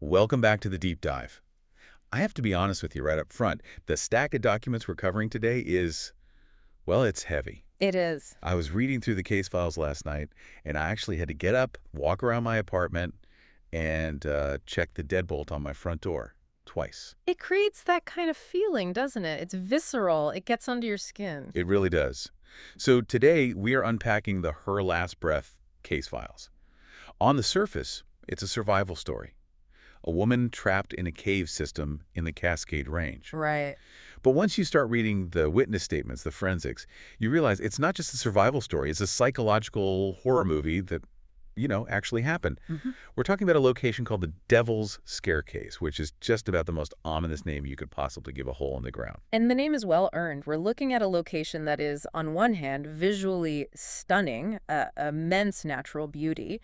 Welcome back to the deep dive. I have to be honest with you right up front. The stack of documents we're covering today is, well, it's heavy. It is. I was reading through the case files last night, and I actually had to get up, walk around my apartment, and check the deadbolt on my front door twice. It creates that kind of feeling, doesn't it? It's visceral. It gets under your skin. It really does. So today, we are unpacking the Her Last Breath case files. On the surface, it's a survival story. A woman trapped in a cave system in the Cascade Range. Right. But once you start reading the witness statements, the forensics, you realize it's not just a survival story. It's a psychological horror movie that, actually happened. We're talking about a location called the Devil's Staircase, which is just about the most ominous name you could possibly give a hole in the ground. And the name is well earned. We're looking at a location that is, on one hand, visually stunning, immense natural beauty,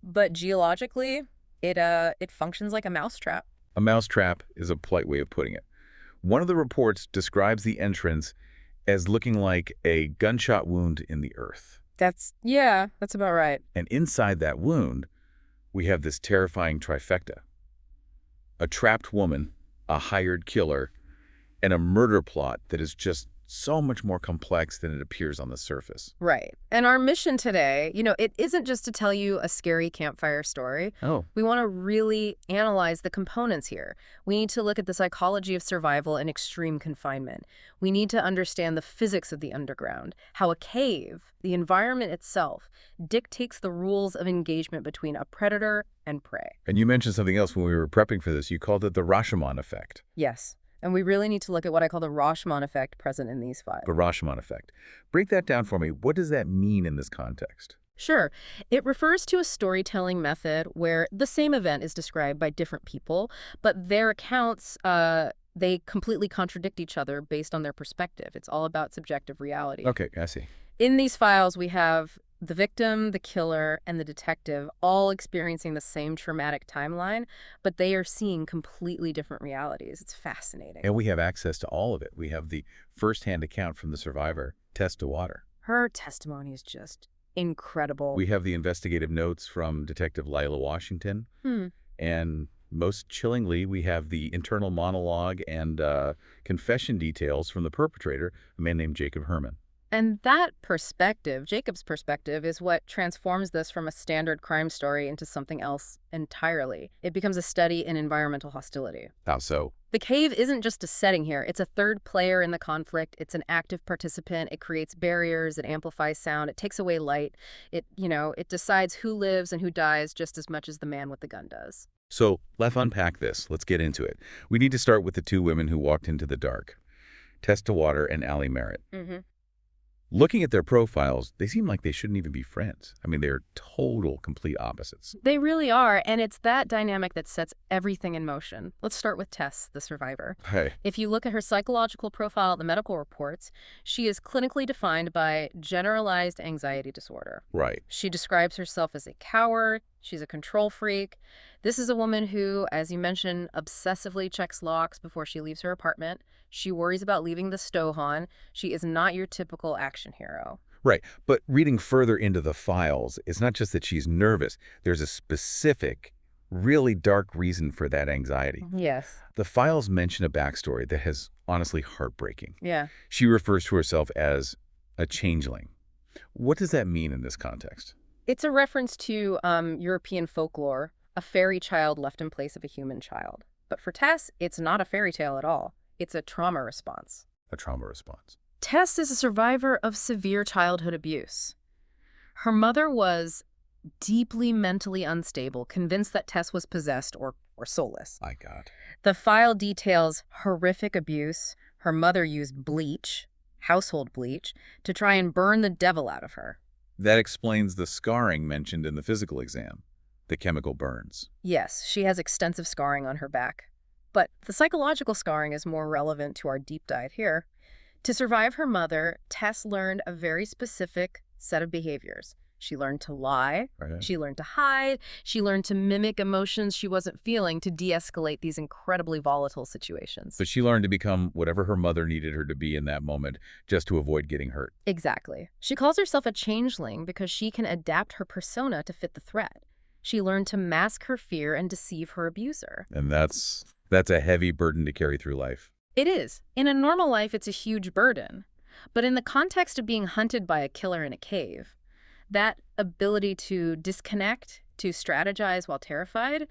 but geologically, it functions like a mousetrap. A mousetrap is a polite way of putting it. One of the reports describes the entrance as looking like a gunshot wound in the earth. That's about right. And inside that wound, we have this terrifying trifecta. A trapped woman, a hired killer, and a murder plot that is just so much more complex than it appears on the surface. Right. And our mission today, it isn't just to tell you a scary campfire story. Oh. We want to really analyze the components here. We need to look at the psychology of survival in extreme confinement. We need to understand the physics of the underground, how a cave, the environment itself, dictates the rules of engagement between a predator and prey. And you mentioned something else when we were prepping for this. You called it the Rashomon effect. Yes. And we really need to look at what I call the Rashomon effect present in these files. The Rashomon effect. Break that down for me. What does that mean in this context? Sure. It refers to a storytelling method where the same event is described by different people, but their accounts, they completely contradict each other based on their perspective. It's all about subjective reality. Okay, I see. In these files, we have the victim, the killer, and the detective all experiencing the same traumatic timeline, but they are seeing completely different realities. It's fascinating. And we have access to all of it. We have the first-hand account from the survivor, Tess DeWater. Her testimony is just incredible. We have the investigative notes from Detective Lila Washington. And most chillingly, we have the internal monologue and confession details from the perpetrator, a man named Jacob Herman. And that perspective, Jacob's perspective, is what transforms this from a standard crime story into something else entirely. It becomes a study in environmental hostility. How so? The cave isn't just a setting here. It's a third player in the conflict. It's an active participant. It creates barriers. It amplifies sound. It takes away light. It decides who lives and who dies just as much as the man with the gun does. So let's unpack this. Let's get into it. We need to start with the two women who walked into the dark, Tess DeWater and Allie Merritt. Looking at their profiles, they seem like they shouldn't even be friends. I mean, they're total, complete opposites. They really are, and it's that dynamic that sets everything in motion. Let's start with Tess, the survivor. Hey. If you look at her psychological profile, the medical reports, she is clinically defined by generalized anxiety disorder. Right. She describes herself as a coward. She's a control freak. This is a woman who, as you mentioned, obsessively checks locks before she leaves her apartment. She worries about leaving the stove on. She is not your typical action hero. Right. But reading further into the files, it's not just that she's nervous. There's a specific, really dark reason for that anxiety. Yes. The files mention a backstory that is honestly heartbreaking. Yeah. She refers to herself as a changeling. What does that mean in this context? It's a reference to European folklore, a fairy child left in place of a human child. But for Tess, it's not a fairy tale at all. It's a trauma response. A trauma response. Tess is a survivor of severe childhood abuse. Her mother was deeply mentally unstable, convinced that Tess was possessed or soulless. My God. The file details horrific abuse. Her mother used bleach, household bleach, to try and burn the devil out of her. That explains the scarring mentioned in the physical exam, the chemical burns. Yes, she has extensive scarring on her back. But the psychological scarring is more relevant to our deep dive here. To survive her mother, Tess learned a very specific set of behaviors. She learned to lie. Right. She learned to hide. She learned to mimic emotions she wasn't feeling to de-escalate these incredibly volatile situations. But she learned to become whatever her mother needed her to be in that moment just to avoid getting hurt. Exactly. She calls herself a changeling because she can adapt her persona to fit the threat. She learned to mask her fear and deceive her abuser. And that's a heavy burden to carry through life. It is. In a normal life, it's a huge burden. But in the context of being hunted by a killer in a cave, that ability to disconnect, to strategize while terrified,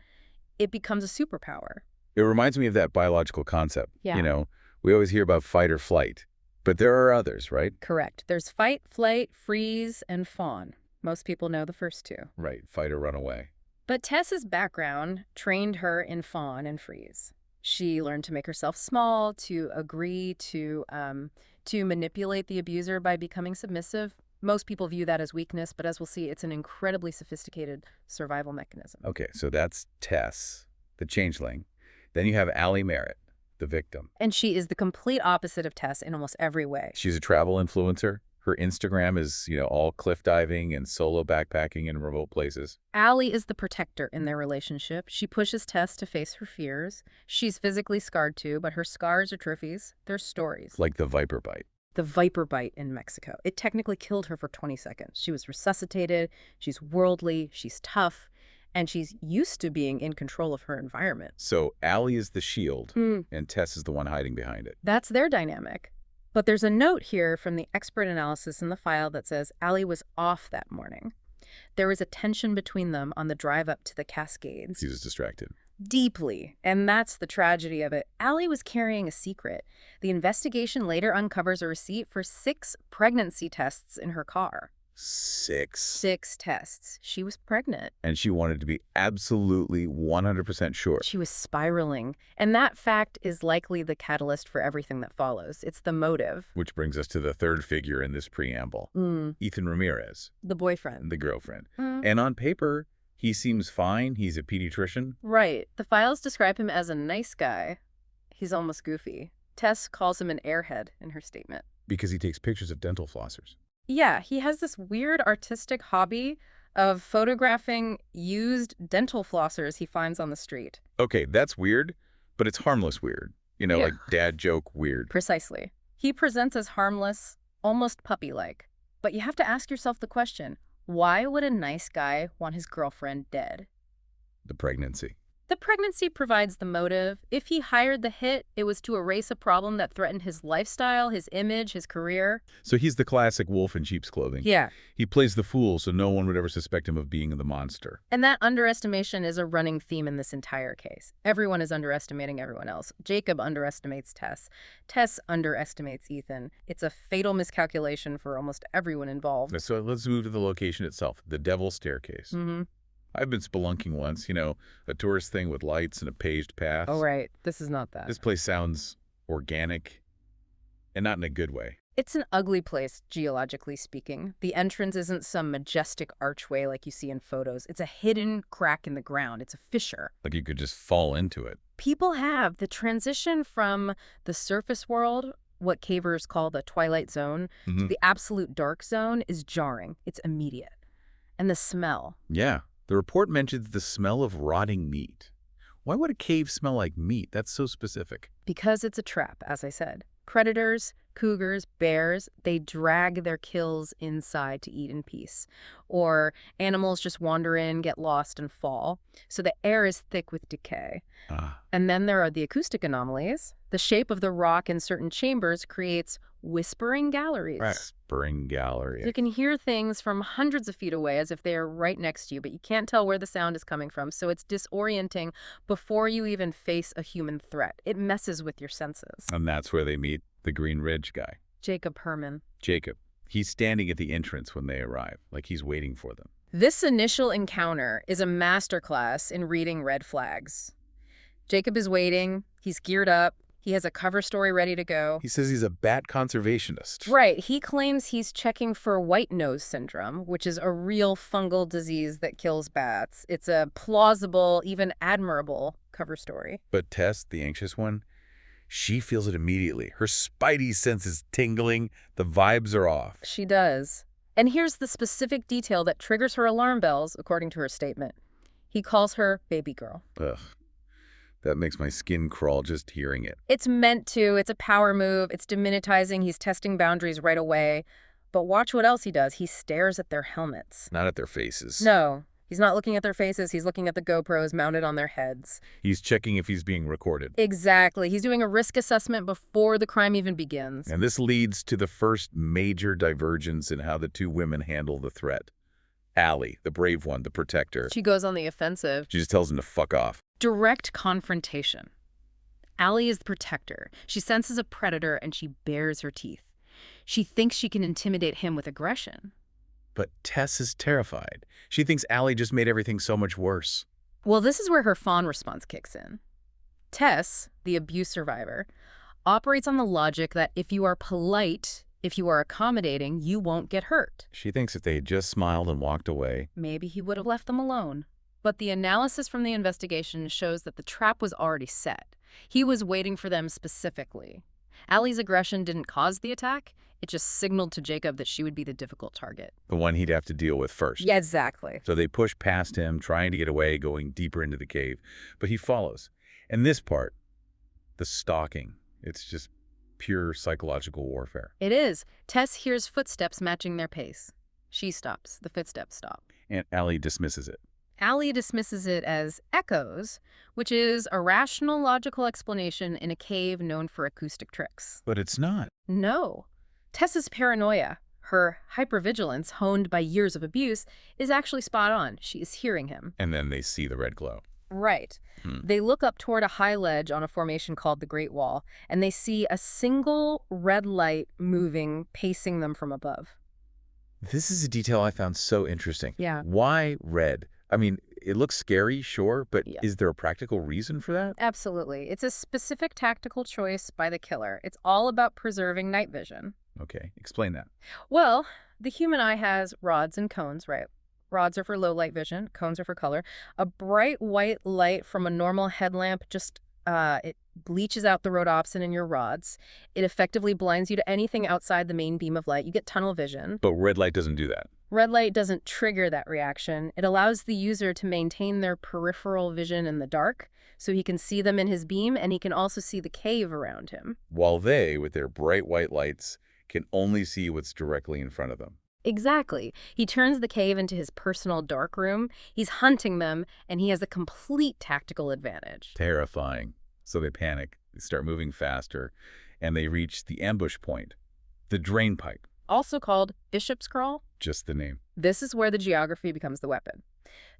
it becomes a superpower. It reminds me of that biological concept. Yeah. We always hear about fight or flight, but there are others, right? Correct. There's fight, flight, freeze, and fawn. Most people know the first two. Right, fight or run away. But Tess's background trained her in fawn and freeze. She learned to make herself small, to agree, to manipulate the abuser by becoming submissive. Most people view that as weakness, but as we'll see, it's an incredibly sophisticated survival mechanism. Okay, so that's Tess, the changeling. Then you have Allie Merritt, the victim. And she is the complete opposite of Tess in almost every way. She's a travel influencer. Her Instagram is, all cliff diving and solo backpacking in remote places. Allie is the protector in their relationship. She pushes Tess to face her fears. She's physically scarred too, but her scars are trophies. They're stories. Like the viper bite. The viper bite in Mexico. It technically killed her for 20 seconds. She was resuscitated. She's worldly. She's tough. And she's used to being in control of her environment. So Allie is the shield, and Tess is the one hiding behind it. That's their dynamic. But there's a note here from the expert analysis in the file that says Allie was off that morning. There was a tension between them on the drive up to the Cascades. She was distracted. Deeply. And that's the tragedy of it. Allie was carrying a secret. The investigation later uncovers a receipt for 6 pregnancy tests in her car. 6. 6 tests. She was pregnant. And she wanted to be absolutely 100% sure. She was spiraling. And that fact is likely the catalyst for everything that follows. It's the motive. Which brings us to the third figure in this preamble. Ethan Ramirez. The boyfriend. The girlfriend. And on paper, he seems fine. He's a pediatrician. Right. The files describe him as a nice guy. He's almost goofy. Tess calls him an airhead in her statement. Because he takes pictures of dental flossers. Yeah, he has this weird artistic hobby of photographing used dental flossers he finds on the street. Okay, that's weird, but it's harmless weird. Like dad joke weird. Precisely. He presents as harmless, almost puppy-like. But you have to ask yourself the question, why would a nice guy want his girlfriend dead? The pregnancy. The pregnancy provides the motive. If he hired the hit, it was to erase a problem that threatened his lifestyle, his image, his career. So he's the classic wolf in sheep's clothing. Yeah. He plays the fool so no one would ever suspect him of being the monster. And that underestimation is a running theme in this entire case. Everyone is underestimating everyone else. Jacob underestimates Tess. Tess underestimates Ethan. It's a fatal miscalculation for almost everyone involved. So let's move to the location itself, the Devil's Staircase. I've been spelunking once, a tourist thing with lights and a paved path. Oh, right. This is not that. This place sounds organic and not in a good way. It's an ugly place, geologically speaking. The entrance isn't some majestic archway like you see in photos. It's a hidden crack in the ground. It's a fissure. Like you could just fall into it. People have. The transition from the surface world, what cavers call the twilight zone, to the absolute dark zone is jarring. It's immediate. And the smell. Yeah. The report mentions the smell of rotting meat. Why would a cave smell like meat? That's so specific. Because it's a trap, as I said. Predators, cougars, bears, they drag their kills inside to eat in peace. Or animals just wander in, get lost, and fall. So the air is thick with decay. And then there are the acoustic anomalies. The shape of the rock in certain chambers creates whispering galleries. Whispering gallery. You can hear things from hundreds of feet away as if they are right next to you, but you can't tell where the sound is coming from, so it's disorienting before you even face a human threat. It messes with your senses. And that's where they meet the Green Ridge guy. Jacob Herman. Jacob. He's standing at the entrance when they arrive, like he's waiting for them. This initial encounter is a masterclass in reading red flags. Jacob is waiting. He's geared up. He has a cover story ready to go. He says he's a bat conservationist. Right. He claims he's checking for white nose syndrome, which is a real fungal disease that kills bats. It's a plausible, even admirable cover story. But Tess, the anxious one, she feels it immediately. Her spidey sense is tingling. The vibes are off. She does. And here's the specific detail that triggers her alarm bells, according to her statement. He calls her baby girl. Ugh. That makes my skin crawl just hearing it. It's meant to. It's a power move. It's diminutizing. He's testing boundaries right away. But watch what else he does. He stares at their helmets. Not at their faces. No. He's not looking at their faces, he's looking at the GoPros mounted on their heads. He's checking if he's being recorded. Exactly. He's doing a risk assessment before the crime even begins. And this leads to the first major divergence in how the two women handle the threat. Allie, the brave one, the protector. She goes on the offensive. She just tells him to fuck off. Direct confrontation. Allie is the protector. She senses a predator and she bares her teeth. She thinks she can intimidate him with aggression. But Tess is terrified. She thinks Allie just made everything so much worse. Well, this is where her fawn response kicks in. Tess, the abuse survivor, operates on the logic that if you are polite, if you are accommodating, you won't get hurt. She thinks if they had just smiled and walked away, maybe he would have left them alone. But the analysis from the investigation shows that the trap was already set. He was waiting for them specifically. Allie's aggression didn't cause the attack. It just signaled to Jacob that she would be the difficult target. the one he'd have to deal with first. Yeah, exactly. So they push past him, trying to get away, going deeper into the cave. But he follows. And this part, the stalking, it's just pure psychological warfare. It is. Tess hears footsteps matching their pace. She stops. The footsteps stop. And Allie dismisses it. Allie dismisses it as echoes, which is a rational, logical explanation in a cave known for acoustic tricks. But it's not. No. Tess's paranoia, her hypervigilance honed by years of abuse, is actually spot on. She is hearing him. And then they see the red glow. Right. They look up toward a high ledge on a formation called the Great Wall, and they see a single red light moving, pacing them from above. This is a detail I found so interesting. Yeah. Why red? I mean, it looks scary, sure, but Yeah. is there a practical reason for that? Absolutely. It's a specific tactical choice by the killer. It's all about preserving night vision. Okay, explain that. Well, the human eye has rods and cones, right? Rods are for low light vision, cones are for color. A bright white light from a normal headlamp it bleaches out the rhodopsin in your rods. It effectively blinds you to anything outside the main beam of light. You get tunnel vision. But red light doesn't do that. Red light doesn't trigger that reaction. It allows the user to maintain their peripheral vision in the dark, so he can see them in his beam, and he can also see the cave around him. While they, with their bright white lights, can only see what's directly in front of them. Exactly. He turns the cave into his personal dark room. He's hunting them, and he has a complete tactical advantage. Terrifying. So they panic, they start moving faster, and they reach the ambush point, the drain pipe. Also called Bishop's Crawl. Just the name. This is where the geography becomes the weapon.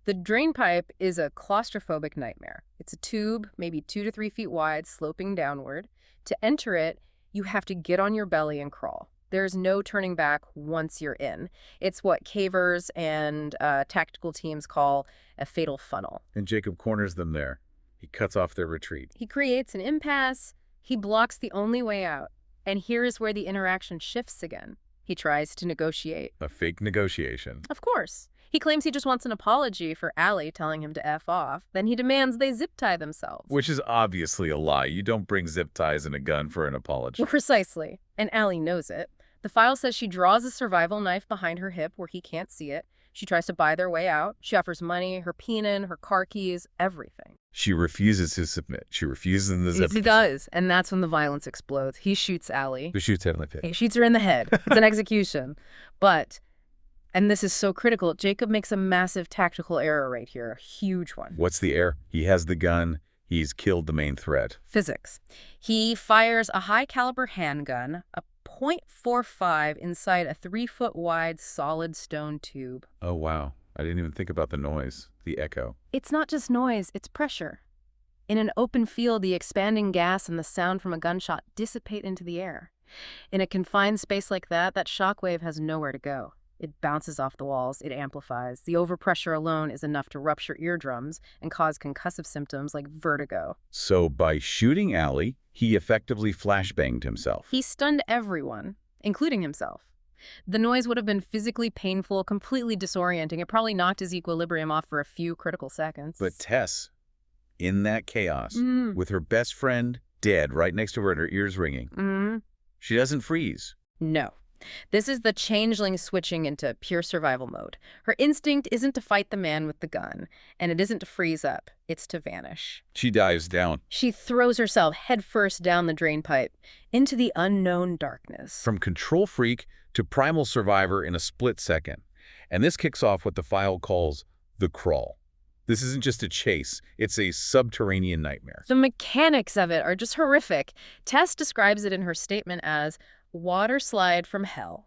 The drain pipe is a claustrophobic nightmare. It's a tube, maybe 2 to 3 feet wide, sloping downward. To enter it, you have to get on your belly and crawl. There's no turning back once you're in. It's what cavers and tactical teams call a fatal funnel. And Jacob corners them there. He cuts off their retreat. He creates an impasse. He blocks the only way out. And here is where the interaction shifts again. He tries to negotiate. A fake negotiation. Of course. He claims he just wants an apology for Allie telling him to F off. Then he demands they zip tie themselves. Which is obviously a lie. You don't bring zip ties and a gun for an apology. Precisely. And Allie knows it. The file says she draws a survival knife behind her hip where he can't see it. She tries to buy their way out. She offers money, her penin, her car keys, everything. She refuses to submit. She refuses the zip. He does. And that's when the violence explodes. He shoots Allie. Who shoots her in the pit? He shoots her in the head. It's an execution. But, and this is so critical, Jacob makes a massive tactical error right here. A huge one. What's the error? He has the gun. He's killed the main threat. Physics. He fires a high-caliber handgun, a .45 inside a 3-foot wide solid stone tube. Oh, wow. I didn't even think about the noise, the echo. It's not just noise, it's pressure. In an open field, the expanding gas and the sound from a gunshot dissipate into the air. In a confined space like that, that shockwave has nowhere to go. It bounces off the walls, it amplifies. The overpressure alone is enough to rupture eardrums and cause concussive symptoms like vertigo. So by shooting Allie, he effectively flashbanged himself. He stunned everyone, including himself. The noise would have been physically painful, completely disorienting. It probably knocked his equilibrium off for a few critical seconds. But Tess, in that chaos, with her best friend dead right next to her and her ears ringing, she doesn't freeze. No. This is the changeling switching into pure survival mode. Her instinct isn't to fight the man with the gun, and it isn't to freeze up. It's to vanish. She dives down. She throws herself headfirst down the drain pipe into the unknown darkness. From control freak to primal survivor in a split second. And this kicks off what the file calls The crawl. This isn't just a chase. It's a subterranean nightmare. The mechanics of it are just horrific. Tess describes it in her statement as water slide from hell.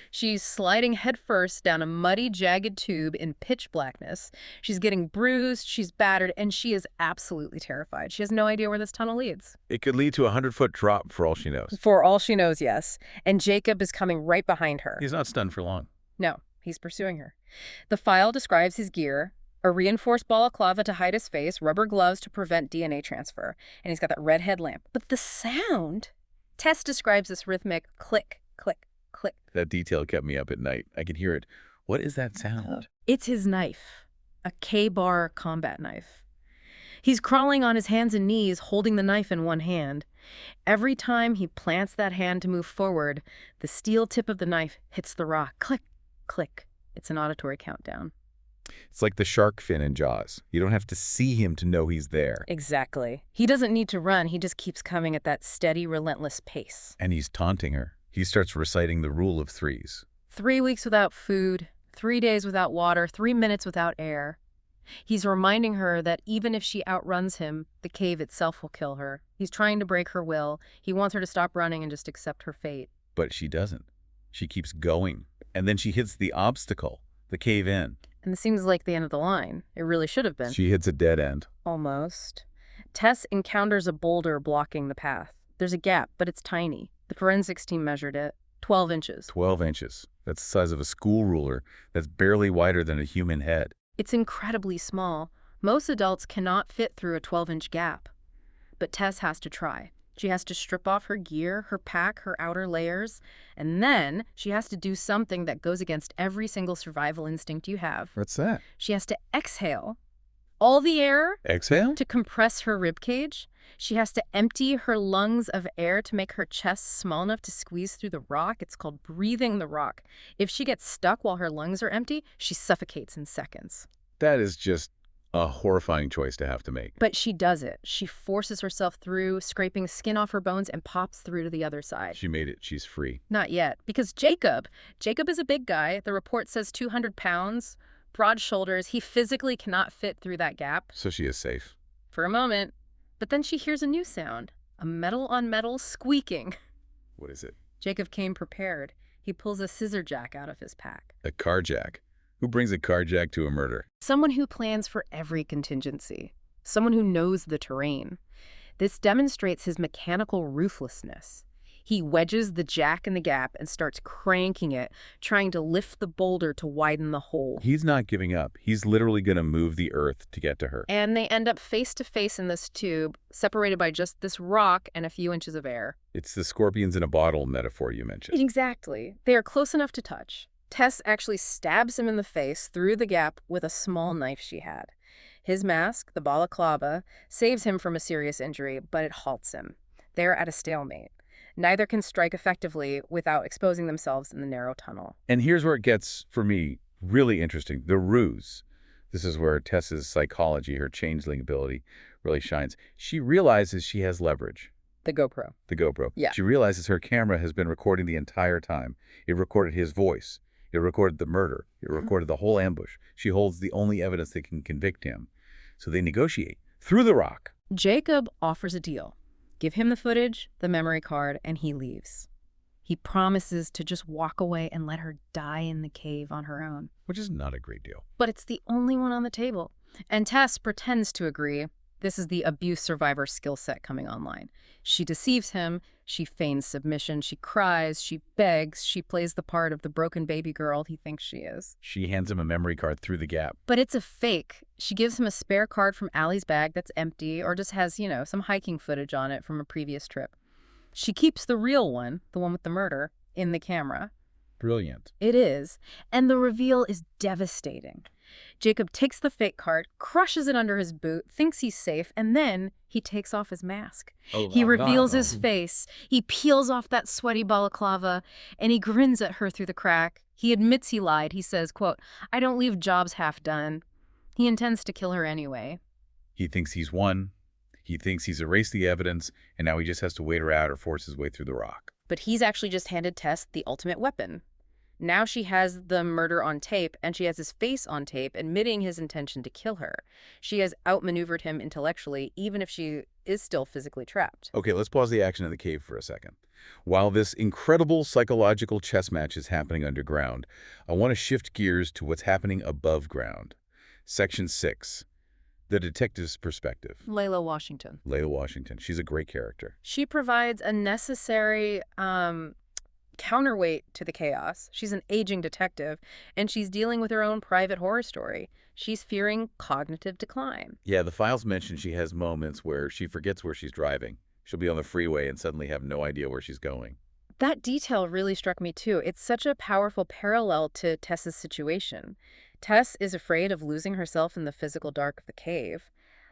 She's sliding headfirst down a muddy, jagged tube in pitch blackness. She's getting bruised, she's battered, and she is absolutely terrified. She has no idea where this tunnel leads. It could lead to a 100-foot drop for all she knows. For all she knows, yes. And Jacob is coming right behind her. He's not stunned for long. No, he's pursuing her. The file describes his gear: a reinforced balaclava to hide his face, rubber gloves to prevent DNA transfer, and he's got that red headlamp. But the sound... Tess describes this rhythmic click, click, click. That detail kept me up at night. I could hear it. What is that sound? It's his knife, a K-bar combat knife. He's crawling on his hands and knees, holding the knife in one hand. Every time he plants that hand to move forward, the steel tip of the knife hits the rock. Click, click. It's an auditory countdown. It's like the shark fin in Jaws. You don't have to see him to know he's there. Exactly. He doesn't need to run. He just keeps coming at that steady, relentless pace. And he's taunting her. He starts reciting the rule of threes. 3 weeks without food, 3 days without water, 3 minutes without air. He's reminding her that even if she outruns him, the cave itself will kill her. He's trying to break her will. He wants her to stop running and just accept her fate. But she doesn't. She keeps going. And then she hits the obstacle, the cave in. And it seems like the end of the line. It really should have been. She hits a dead end. Almost. Tess encounters a boulder blocking the path. There's a gap, but it's tiny. The forensics team measured it. 12 inches. 12 inches. That's the size of a school ruler. That's barely wider than a human head. It's incredibly small. Most adults cannot fit through a 12-inch gap. But Tess has to try. She has to strip off her gear, her pack, her outer layers, and then she has to do something that goes against every single survival instinct you have. What's that? She has to exhale all the air Exhale? to compress her ribcage. She has to empty her lungs of air to make her chest small enough to squeeze through the rock. It's called breathing the rock. If she gets stuck while her lungs are empty, she suffocates in seconds. That is just a horrifying choice to have to make. But she does it. She forces herself through, scraping skin off her bones, and pops through to the other side. She made it. She's free. Not yet, because Jacob is a big guy. The report says 200 pounds, broad shoulders. He physically cannot fit through that gap. So she is safe. For a moment. But then she hears a new sound, a metal-on-metal squeaking. What is it? Jacob came prepared. He pulls a scissor jack out of his pack. A carjack. Who brings a carjack to a murder? Someone who plans for every contingency. Someone who knows the terrain. This demonstrates his mechanical ruthlessness. He wedges the jack in the gap and starts cranking it, trying to lift the boulder to widen the hole. He's not giving up. He's literally going to move the earth to get to her. And they end up face to face in this tube, separated by just this rock and a few inches of air. It's the scorpions in a bottle metaphor you mentioned. Exactly. They are close enough to touch. Tess actually stabs him in the face through the gap with a small knife she had. His mask, the balaclava, saves him from a serious injury, but it halts him. They're at a stalemate. Neither can strike effectively without exposing themselves in the narrow tunnel. And here's where it gets, for me, really interesting. The ruse. This is where Tess's psychology, her changeling ability, really shines. She realizes she has leverage. The GoPro. The GoPro. Yeah. She realizes her camera has been recording the entire time. It recorded his voice. It recorded the murder. It recorded the whole ambush. She holds the only evidence that can convict him. So they negotiate through the rock. Jacob offers a deal. Give him the footage, the memory card, and he leaves. He promises to just walk away and let her die in the cave on her own. Which is not a great deal. But it's the only one on the table. And Tess pretends to agree. This is the abuse survivor skill set coming online. She deceives him. She feigns submission. She cries. She begs. She plays the part of the broken baby girl he thinks she is. She hands him a memory card through the gap. But it's a fake. She gives him a spare card from Allie's bag that's empty or just has, some hiking footage on it from a previous trip. She keeps the real one, the one with the murder, in the camera. Brilliant. It is. And the reveal is devastating. Jacob takes the fake card, crushes it under his boot, thinks he's safe, and then he takes off his mask. He reveals his face. He peels off that sweaty balaclava, and he grins at her through the crack. He admits he lied. He says, quote, "I don't leave jobs half done." He intends to kill her anyway. He thinks he's won. He thinks he's erased the evidence, and now he just has to wait her out or force his way through the rock. But he's actually just handed Tess the ultimate weapon. Now she has the murder on tape, and she has his face on tape, admitting his intention to kill her. She has outmaneuvered him intellectually, even if she is still physically trapped. Okay, let's pause the action in the cave for a second. While this incredible psychological chess match is happening underground, I want to shift gears to what's happening above ground. Section 6. The detective's perspective. Layla Washington. Layla Washington. She's a great character. She provides a necessary counterweight to the chaos. She's an aging detective, and she's dealing with her own private horror story. She's fearing cognitive decline. Yeah, the files mention she has moments where she forgets where she's driving. She'll be on the freeway and suddenly have no idea where she's going. That detail really struck me too. It's such a powerful parallel to Tess's situation. Tess is afraid of losing herself in the physical dark of the cave.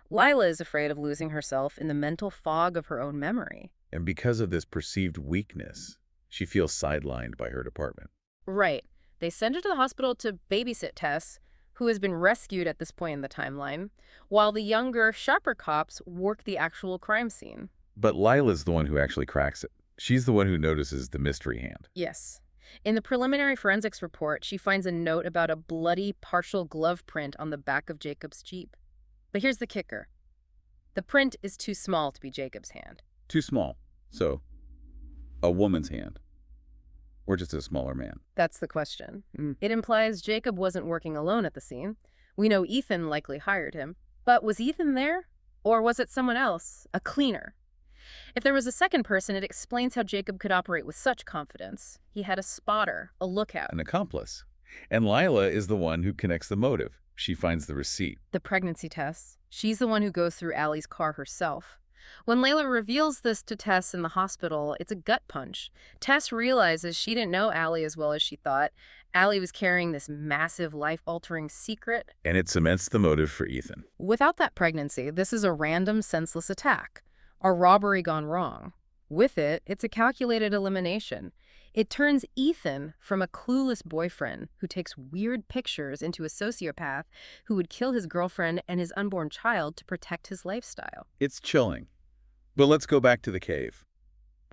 Lila is afraid of losing herself in the mental fog of her own memory. And because of this perceived weakness, she feels sidelined by her department. Right. They send her to the hospital to babysit Tess, who has been rescued at this point in the timeline, while the younger, sharper cops work the actual crime scene. But Lila's the one who actually cracks it. She's the one who notices the mystery hand. Yes. In the preliminary forensics report, she finds a note about a bloody partial glove print on the back of Jacob's Jeep. But here's the kicker. The print is too small to be Jacob's hand. Too small. So, a woman's hand. Or just a smaller man. That's the question. It implies Jacob wasn't working alone at the scene. We know Ethan likely hired him. But was Ethan there? Or was it someone else? A cleaner? If there was a second person, it explains how Jacob could operate with such confidence. He had a spotter, a lookout. An accomplice. And Lila is the one who connects the motive. She finds the receipt. The pregnancy tests. She's the one who goes through Allie's car herself. When Layla reveals this to Tess in the hospital, it's a gut punch. Tess realizes she didn't know Allie as well as she thought. Allie was carrying this massive, life-altering secret. And it cements the motive for Ethan. Without that pregnancy, this is a random, senseless attack. A robbery gone wrong. With it, it's a calculated elimination. It turns Ethan from a clueless boyfriend who takes weird pictures into a sociopath who would kill his girlfriend and his unborn child to protect his lifestyle. It's chilling. But let's go back to the cave.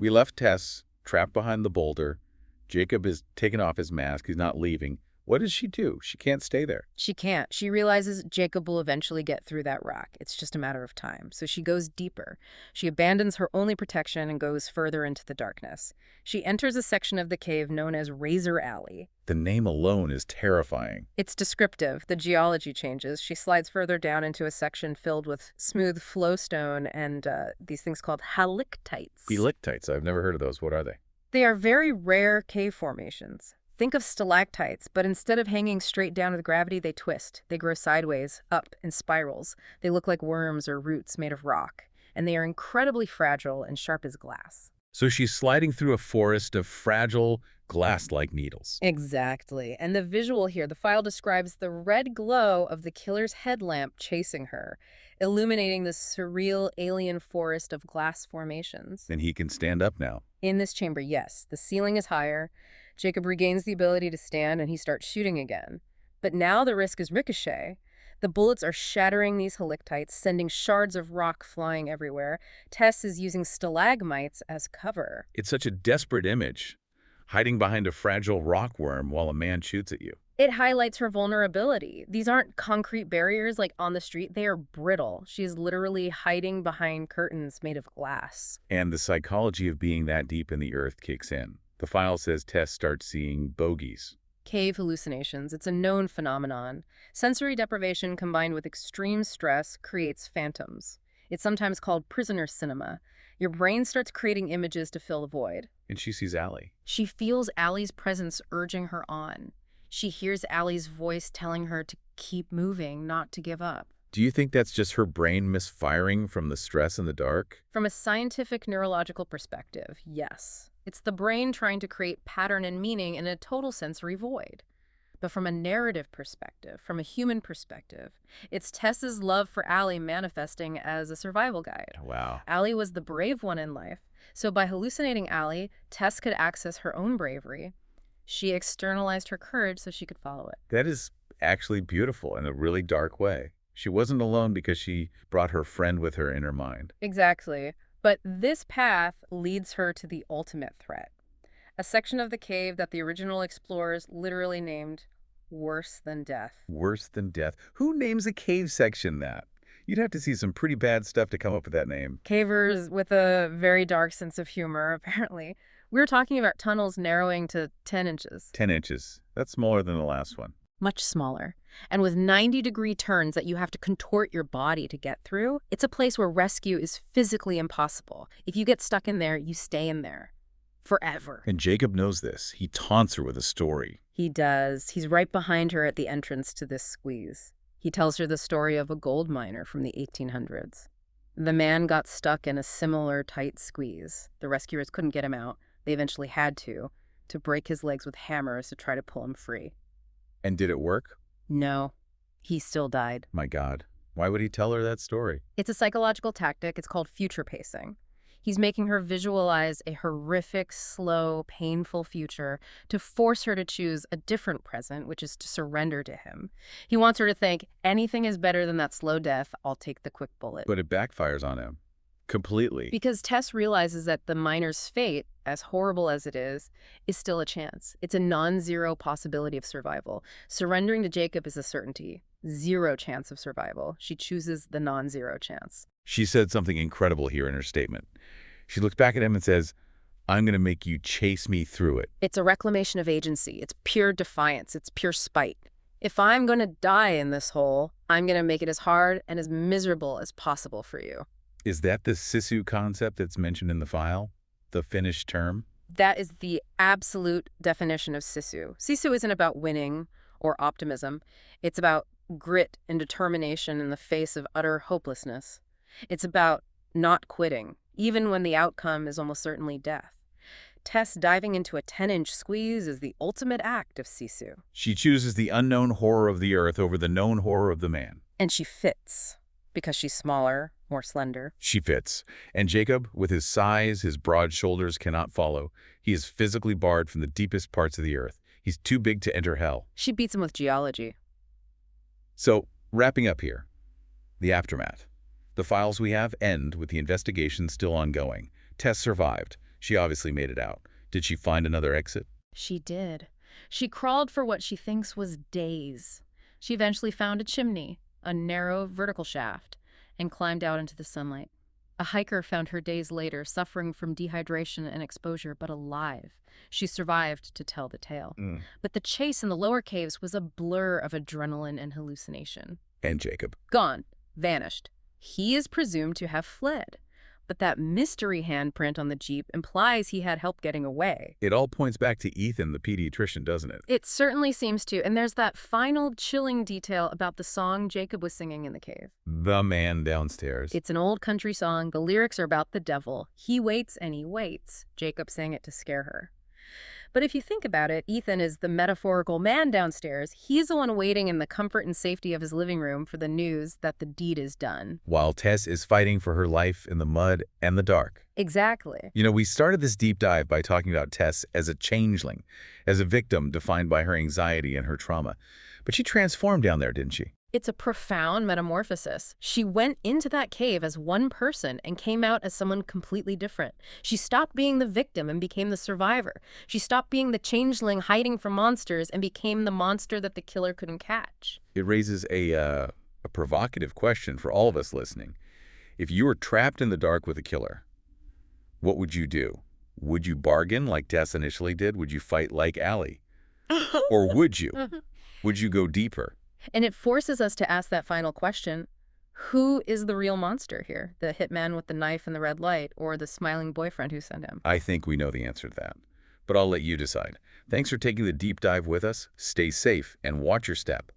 We left Tess trapped behind the boulder. Jacob is taken off his mask. He's not leaving. What does she do? She can't stay there. She can't. She realizes Jacob will eventually get through that rock. It's just a matter of time. So she goes deeper. She abandons her only protection and goes further into the darkness. She enters a section of the cave known as Razor Alley. The name alone is terrifying. It's descriptive. The geology changes. She slides further down into a section filled with smooth flowstone and these things called halictites. Halictites. I've never heard of those. What are they? They are very rare cave formations. Think of stalactites, but instead of hanging straight down with gravity, they twist. They grow sideways, up, in spirals. They look like worms or roots made of rock, and they are incredibly fragile and sharp as glass. So she's sliding through a forest of fragile, glass-like needles. Exactly. And the visual here, the file describes the red glow of the killer's headlamp chasing her, illuminating the surreal alien forest of glass formations. And he can stand up now. In this chamber, yes, the ceiling is higher. Jacob regains the ability to stand and he starts shooting again. But now the risk is ricochet. The bullets are shattering these halictites, sending shards of rock flying everywhere. Tess is using stalagmites as cover. It's such a desperate image, hiding behind a fragile rockworm while a man shoots at you. It highlights her vulnerability. These aren't concrete barriers like on the street. They are brittle. She is literally hiding behind curtains made of glass. And the psychology of being that deep in the earth kicks in. The file says Tess starts seeing bogies. Cave hallucinations. It's a known phenomenon. Sensory deprivation combined with extreme stress creates phantoms. It's sometimes called prisoner cinema. Your brain starts creating images to fill the void. And she sees Allie. She feels Allie's presence urging her on. She hears Allie's voice telling her to keep moving, not to give up. Do you think that's just her brain misfiring from the stress in the dark? From a scientific neurological perspective, yes. It's the brain trying to create pattern and meaning in a total sensory void. But from a narrative perspective, from a human perspective, it's Tess's love for Allie manifesting as a survival guide. Wow. Allie was the brave one in life. So by hallucinating Allie, Tess could access her own bravery. She externalized her courage so she could follow it. That is actually beautiful in a really dark way. She wasn't alone because she brought her friend with her in her mind. Exactly. But this path leads her to the ultimate threat. a section of the cave that the original explorers literally named Worse Than Death. Worse than death. Who names a cave section that? You'd have to see some pretty bad stuff to come up with that name. Cavers with a very dark sense of humor, apparently. We were talking about tunnels narrowing to 10 inches. 10 inches. That's smaller than the last one. Much smaller. And with 90-degree turns that you have to contort your body to get through, it's a place where rescue is physically impossible. If you get stuck in there, you stay in there. Forever. And Jacob knows this. He taunts her with a story. He does. He's right behind her at the entrance to this squeeze. He tells her the story of a gold miner from the 1800s. The man got stuck in a similar tight squeeze. The rescuers couldn't get him out. They eventually had to break his legs with hammers to try to pull him free. And did it work? No, he still died. My God. Why would he tell her that story? It's a psychological tactic. It's called future pacing. He's making her visualize a horrific, slow, painful future to force her to choose a different present, which is to surrender to him. He wants her to think, anything is better than that slow death, I'll take the quick bullet. But it backfires on him. Completely. Because Tess realizes that the miner's fate, as horrible as it is still a chance. It's a non-zero possibility of survival. Surrendering to Jacob is a certainty. 0 chance of survival. She chooses the non-zero chance. She said something incredible here in her statement. She looks back at him and says, I'm going to make you chase me through it. It's a reclamation of agency. It's pure defiance. It's pure spite. If I'm going to die in this hole, I'm going to make it as hard and as miserable as possible for you. Is that the sisu concept that's mentioned in the file? The Finnish term? That is the absolute definition of sisu. Sisu isn't about winning or optimism. It's about grit and determination in the face of utter hopelessness. It's about not quitting, even when the outcome is almost certainly death. Tess diving into a 10-inch squeeze is the ultimate act of sisu. She chooses the unknown horror of the earth over the known horror of the man. And she fits, because she's smaller, more slender. She fits. And Jacob, with his size, his broad shoulders, cannot follow. He is physically barred from the deepest parts of the earth. He's too big to enter hell. She beats him with geology. So, wrapping up here, the aftermath. The files we have end with the investigation still ongoing. Tess survived. She obviously made it out. Did she find another exit? She did. She crawled for what she thinks was days. She eventually found a chimney, a narrow vertical shaft, and climbed out into the sunlight. A hiker found her days later, suffering from dehydration and exposure, but alive. She survived to tell the tale. But the chase in the lower caves was a blur of adrenaline and hallucination. And Jacob? Gone. Vanished. He is presumed to have fled. But that mystery handprint on the Jeep implies he had help getting away. It all points back to Ethan, the pediatrician, doesn't it? It certainly seems to. And there's that final chilling detail about the song Jacob was singing in the cave. The man downstairs. It's an old country song. The lyrics are about the devil. He waits and he waits. Jacob sang it to scare her. But if you think about it, Ethan is the metaphorical man downstairs. He's the one waiting in the comfort and safety of his living room for the news that the deed is done. While Tess is fighting for her life in the mud and the dark. Exactly. You know, we started this deep dive by talking about Tess as a changeling, as a victim defined by her anxiety and her trauma. But she transformed down there, didn't she? It's a profound metamorphosis. She went into that cave as one person and came out as someone completely different. She stopped being the victim and became the survivor. She stopped being the changeling hiding from monsters and became the monster that the killer couldn't catch. It raises a provocative question for all of us listening. If you were trapped in the dark with a killer, what would you do? Would you bargain like Tess initially did? Would you fight like Allie? Or would you? Would you go deeper? And it forces us to ask that final question. Who is the real monster here? The hitman with the knife and the red light, or the smiling boyfriend who sent him? I think we know the answer to that. But I'll let you decide. Thanks for taking the deep dive with us. Stay safe and watch your step.